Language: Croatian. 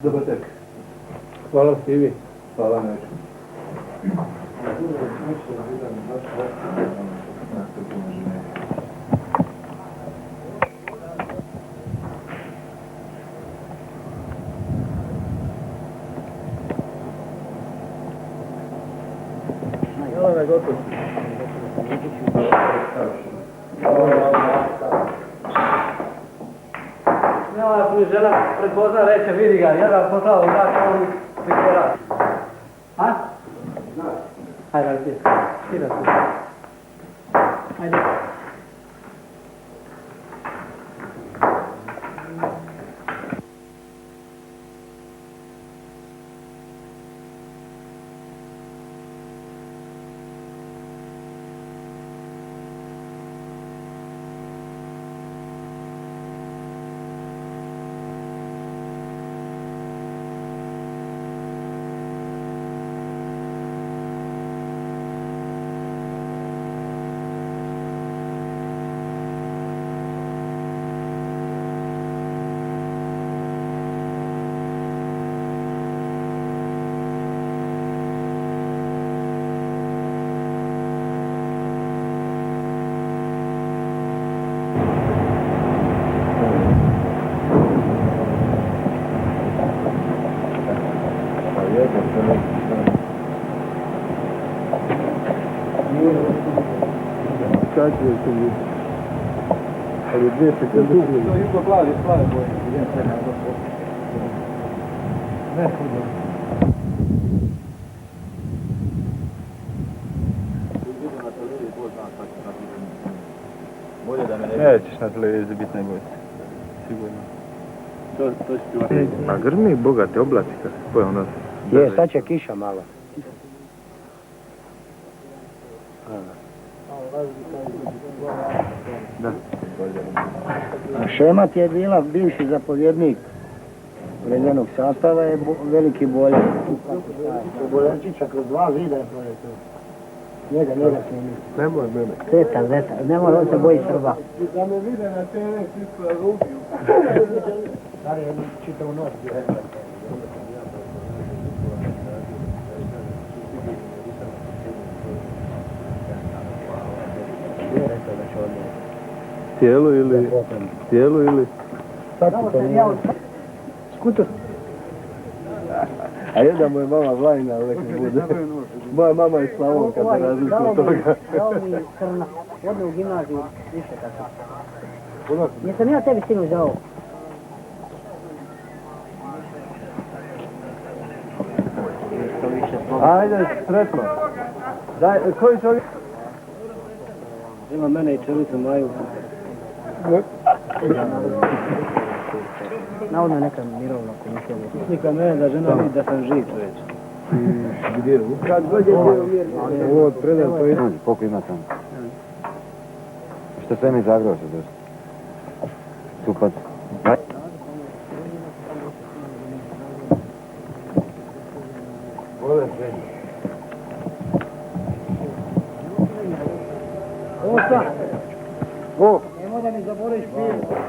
Dobar tek. Hvala i vi. Hvala neću. Jelena je gotov. Nema tu žena prepozna reče, vidi ga, jedan poslao, znači on prikorat. A? Hajde, ti da tu. Hajde. Kako je to ljudi? Ali 2 sekunde prije. To je jugo plave boje. Ne, hudno. Nećeš na televiziji biti najbolji. Sigurno. To će ti... A grmi, bogate oblaci kad se spoje onda... Je, sad će kiša malo. Da. Šemat je bila bivši zapovjednik vremenog sastava, je veliki bolje. Bolenčića kroz 2 zida je proletio. Njega snimiti. Nemoj mene. Zetan, ne mora, on se boji Srba. Da me vide na TV, svi su rubiju. Stari je čitavu noć bio. Tijelo ili... Skuter. A jedna moja mama Vlajna, uvijek mi bude. Moja mama je Slavonka, za razliku od toga. Dao mi crna. Odne u gimnaziju, više tako. Nisam ja tebi sinu za ovo. Ajde, sretno. Daj, koji čovjek? Ima mene i čelicu Maju. Navodno neka mirovna komisija. Slika mene da žena vidi da sam živ čovječ. Gdje? Kad god je bio uvjerno. Ovo predam to ide. Koliko ima tamo? Što sve mi zagrao se došli? Supac. Vole sve. Ovo šta? O! Nemoj da mi zaboriš pivo.